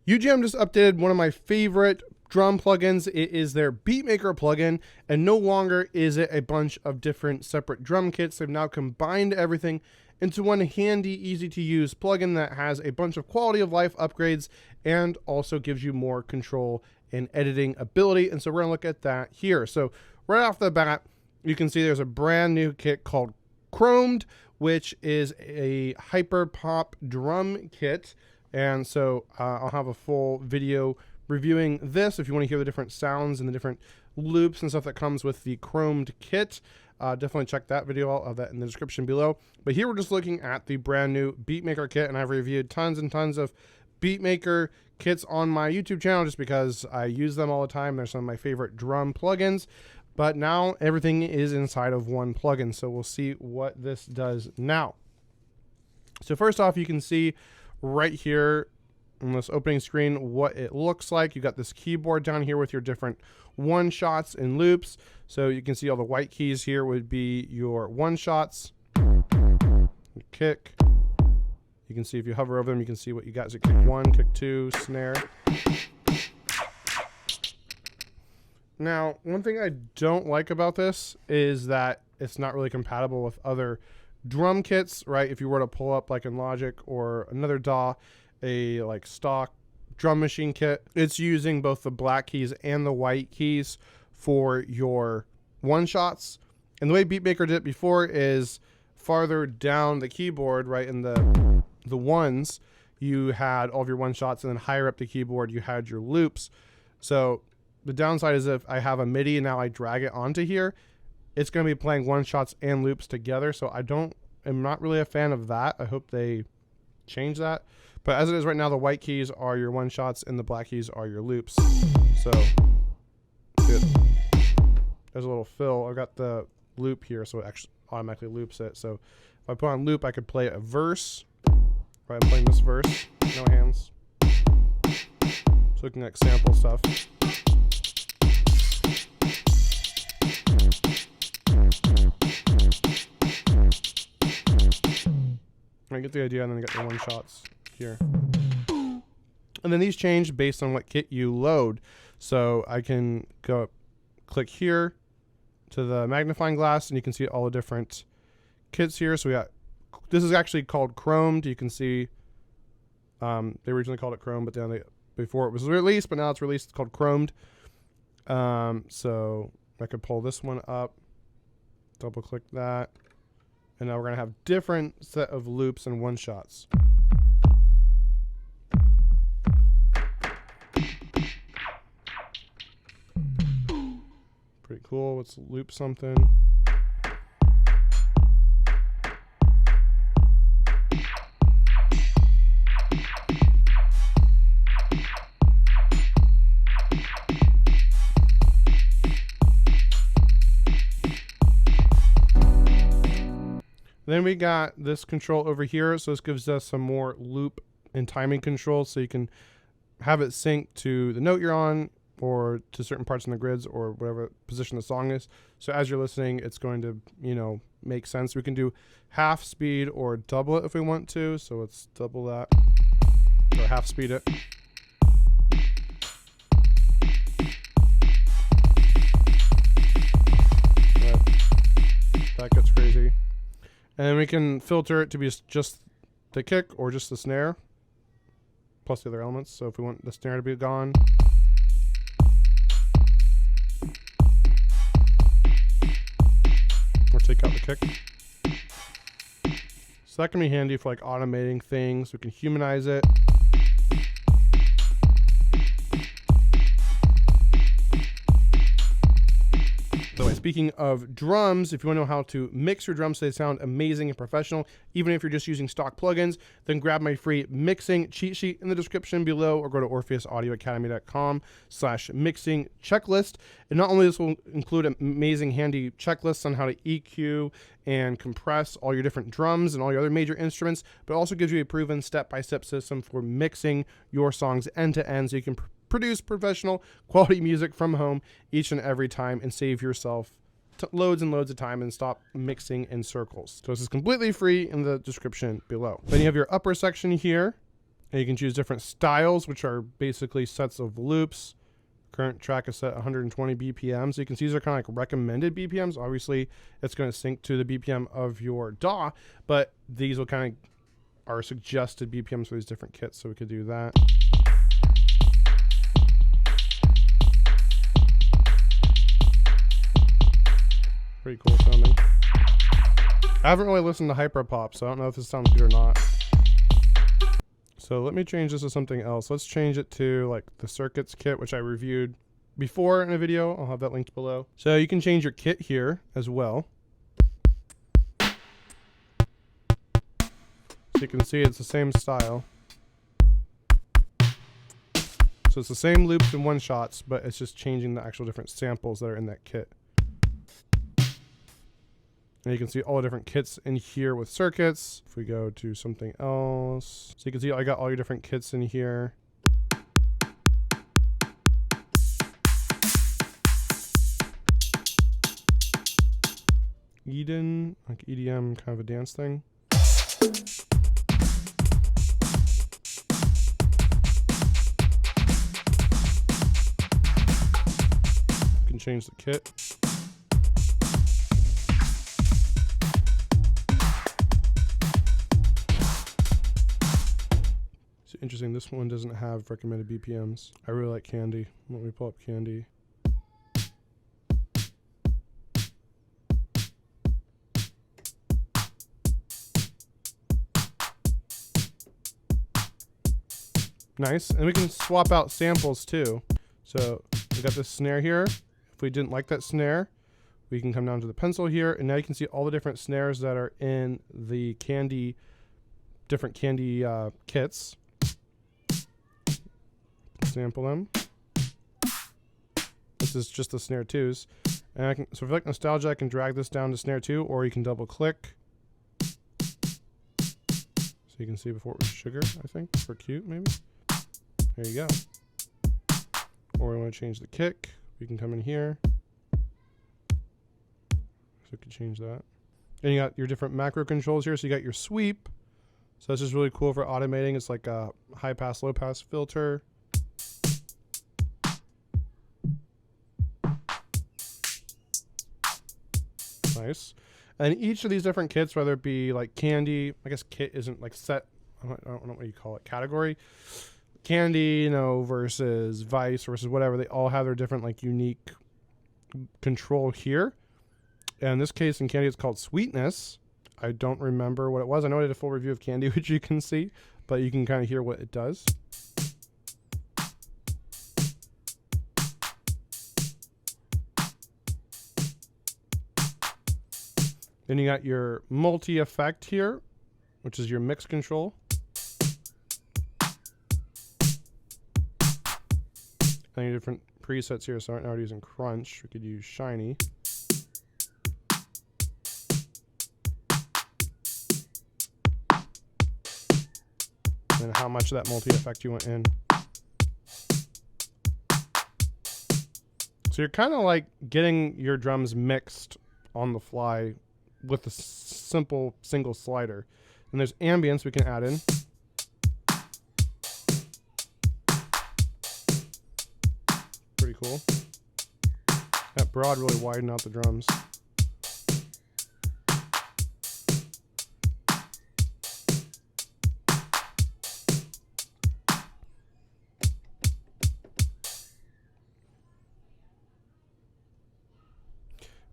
UJAM just updated one of my favorite drum plugins. It is their Beatmaker plugin, and no longer is it a bunch of different separate drum kits. They've now combined everything into one handy, easy to use plugin that has a bunch of quality of life upgrades and also gives you more control and editing ability. And so we're gonna look at that here. So right off the bat, you can see there's a brand new kit called Chromed, which is a hyper pop drum kit. And so I'll have a full video reviewing this if you want to hear the different sounds and the different loops and stuff that comes with the chromed kit. Definitely check that video. I'll have that in the description below. But here we're just looking at the brand new Beatmaker kit, and I've reviewed tons and tons of Beatmaker kits on my YouTube channel just because I use them all the time. They're some of my favorite drum plugins. But now everything is inside of one plugin, so we'll see what this does now. So first off, you can see right here on this opening screen what it looks like. You got this keyboard down here with your different one shots and loops. So you can see all the white keys here would be your one shots, kick. You can see if you hover over them, you can see what you got. So kick one, kick two, snare. Now, one thing I don't like about this is that it's not really compatible with other drum kits, right? If you were to pull up like in Logic or another DAW, a like stock drum machine kit, it's using both the black keys and the white keys for your one shots. And the way Beatmaker did it before is farther down the keyboard, right, in the ones, you had all of your one shots, and then higher up the keyboard you had your loops. So the downside is if I have a MIDI and now I drag it onto here, it's going to be playing one shots and loops together. So I'm not really a fan of that. I hope they change that. But as it is right now, the white keys are your one shots and the black keys are your loops. So good. There's a little fill. I've got the loop here, so it actually automatically loops it. So if I put on loop, I could play a verse. Right, I'm playing this verse, no hands. So looking at sample stuff. I get the idea, and then I get the one shots here. And then these change based on what kit you load. So I can go click here to the magnifying glass, and you can see all the different kits here. So we got, this is actually called Chromed. You can see they originally called it Chrome, but then before it was released, but now it's released, it's called Chromed. So I could pull this one up, double click that. And now we're going to have different set of loops and one shots. Pretty cool. Let's loop something. Then we got this control over here. So this gives us some more loop and timing control. So you can have it sync to the note you're on or to certain parts in the grids or whatever position the song is. So as you're listening, it's going to, you know, make sense. We can do half speed or double it if we want to. So let's double that or half speed it. That gets crazy. And then we can filter it to be just the kick or just the snare, plus the other elements. So if we want the snare to be gone, or take out the kick. So that can be handy for like automating things. We can humanize it. Speaking of drums, if you want to know how to mix your drums so they sound amazing and professional, even if you're just using stock plugins, then grab my free mixing cheat sheet in the description below or go to orpheusaudioacademy.com/mixing checklist. And not only this will include amazing handy checklists on how to EQ and compress all your different drums and all your other major instruments, but also gives you a proven step-by-step system for mixing your songs end to end so you can produce professional quality music from home each and every time and save yourself loads and loads of time and stop mixing in circles. So this is completely free in the description below. Then you have your upper section here, And you can choose different styles, which are basically sets of loops. Current track is set at 120 BPM. So you can see these are kind of like recommended BPMs. Obviously, it's going to sync to the BPM of your DAW, but these will kind of are suggested BPMs for these different kits. So we could do that. Pretty cool sounding. I haven't really listened to Hyperpop, so I don't know if this sounds good or not. So let me change this to something else. Let's change it to like the circuits kit, which I reviewed before in a video. I'll have that linked below. So you can change your kit here as well. So you can see it's the same style. So it's the same loops and one shots, but it's just changing the actual different samples that are in that kit. And you can see all the different kits in here with circuits. If we go to something else, so you can see I got all your different kits in here. Eden, like EDM, kind of a dance thing. You can change the kit. Interesting, this one doesn't have recommended BPMs. I really like Candy. Let me pull up Candy. Nice, and we can swap out samples too. So we got this snare here. If we didn't like that snare, we can come down to the pencil here, and now you can see all the different snares that are in the Candy, different Candy kits. Sample them. This is just the snare twos, and I can, so if you like nostalgia, I can drag this down to snare 2, or you can double click. So you can see before it was sugar, I think, for cute maybe. There you go. Or we want to change the kick, we can come in here. So we can change that. And you got your different macro controls here. So you got your sweep. So this is really cool for automating. It's like a high pass, low pass filter. Nice. And each of these different kits, whether it be like Candy, I guess kit isn't like set, I don't know what you call it, category. Candy, you know, versus Vice versus whatever, they all have their different like unique control here. And in this case in Candy it's called Sweetness. I don't remember what it was. I know I did a full review of Candy, which you can see, but you can kind of hear what it does. Then you got your multi-effect here, which is your mix control. And your different presets here. So right now we're using Crunch. We could use Shiny. And how much of that multi-effect you want in. So you're kind of like getting your drums mixed on the fly with a simple single slider. And there's ambience we can add in. Pretty cool. That broad really widened out the drums.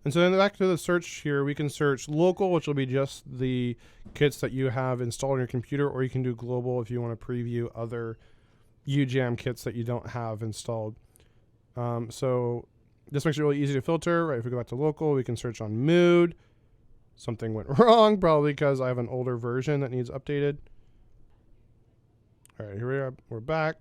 And so then back to the search here, we can search local, which will be just the kits that you have installed on your computer, or you can do global if you want to preview other UJAM kits that you don't have installed. So this makes it really easy to filter, right? If we go back to local, we can search on mood. Something went wrong, probably because I have an older version that needs updated. All right, here we are, we're back.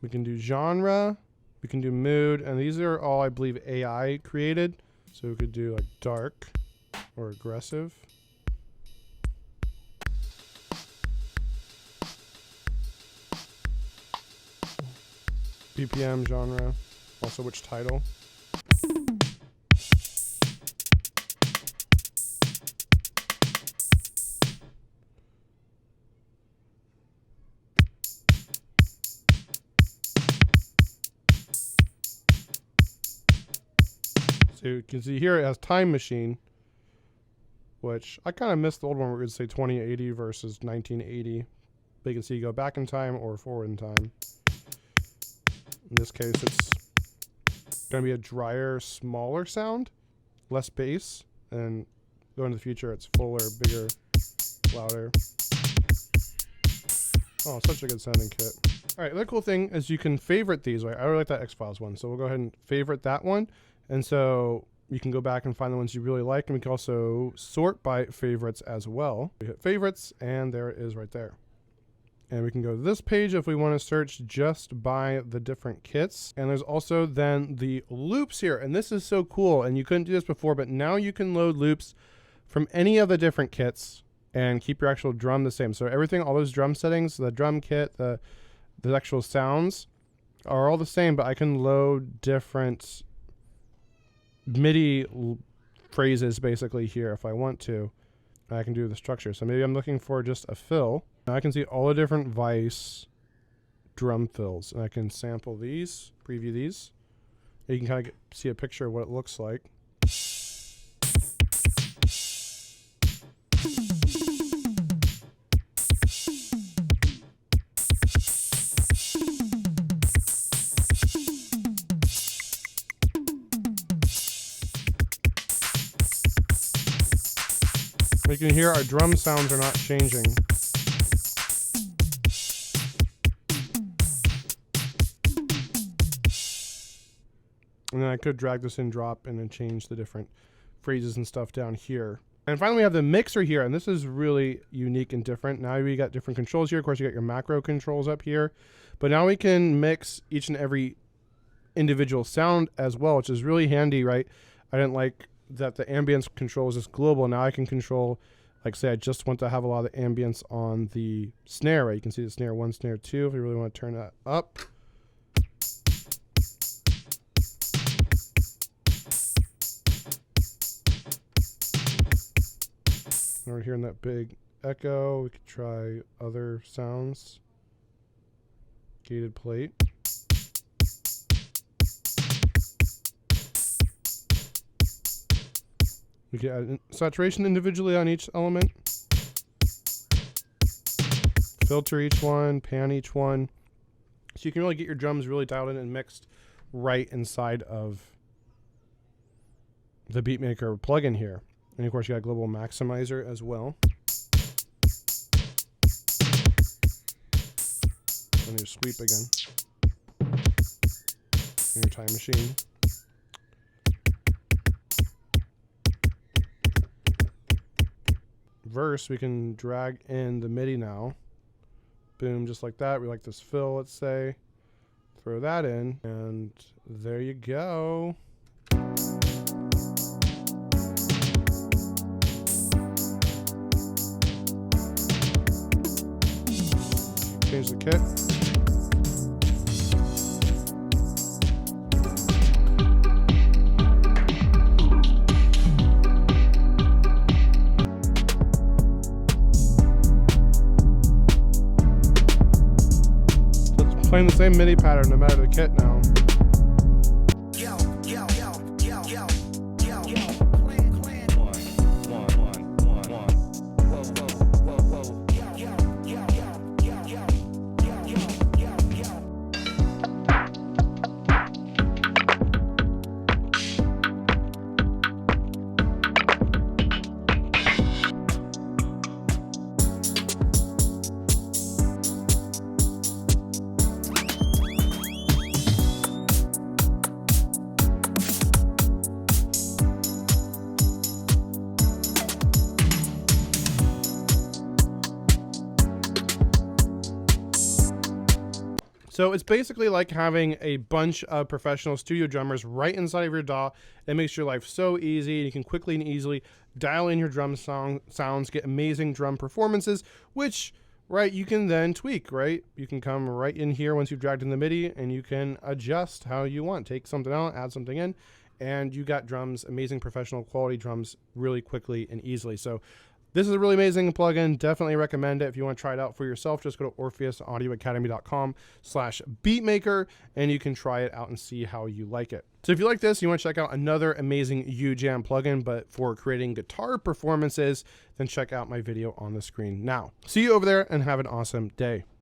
We can do genre. We can do mood, and these are all, I believe, AI created. So we could do like dark or aggressive. BPM, genre, also which title. So you can see here it has Time Machine, which I kind of missed the old one where it would say 2080 versus 1980. But you can see you go back in time or forward in time. In this case, it's going to be a drier, smaller sound, less bass, and going into the future, it's fuller, bigger, louder. Oh, such a good sounding kit. All right, the cool thing is you can favorite these. Right? I really like that X-Files one, so we'll go ahead and favorite that one. And so you can go back and find the ones you really like, and we can also sort by favorites as well. We hit favorites, and there it is right there. And we can go to this page if we want to search just by the different kits. And there's also then the loops here. And this is so cool. And you couldn't do this before, but now you can load loops from any of the different kits and keep your actual drum the same. So everything, all those drum settings, the drum kit, the actual sounds are all the same, but I can load different MIDI phrases basically here if I want to. I can do the structure. So maybe I'm looking for just a fill. Now I can see all the different Vice drum fills, and I can sample these, preview these. You can kind of see a picture of what it looks like. You can hear our drum sounds are not changing. And then I could drag this in, drop, and then change the different phrases and stuff down here. And finally, we have the mixer here, and this is really unique and different. Now we got different controls here. Of course, you got your macro controls up here. But now we can mix each and every individual sound as well, which is really handy, right? I didn't like that the ambience control is just global. Now I can control, like say I just want to have a lot of ambience on the snare, right? You can see the snare 1, snare 2 if you really want to turn that up. We're hearing that big echo. We could try other sounds. Gated plate. We can add saturation individually on each element. Filter each one, pan each one. So you can really get your drums really dialed in and mixed right inside of the Beatmaker plugin here. And of course you got a global maximizer as well. And your sweep again. And your time machine. Verse, we can drag in the MIDI now. Boom, just like that. We like this fill, let's say. Throw that in, and there you go. Change the kit. Playing the same MIDI pattern no matter the kit now. So it's basically like having a bunch of professional studio drummers right inside of your DAW. It makes your life so easy. You can quickly and easily dial in your drum sounds, get amazing drum performances, which, right, you can then tweak, right? You can come right in here once you've dragged in the MIDI and you can adjust how you want. Take something out, add something in, and you got drums, amazing professional quality drums really quickly and easily. So This is a really amazing plugin. Definitely recommend it. If you want to try it out for yourself, just go to orpheusaudioacademy.com/beatmaker and you can try it out and see how you like it. So if you like this, you want to check out another amazing UJAM plugin, but for creating guitar performances, then check out my video on the screen now. See you over there and have an awesome day.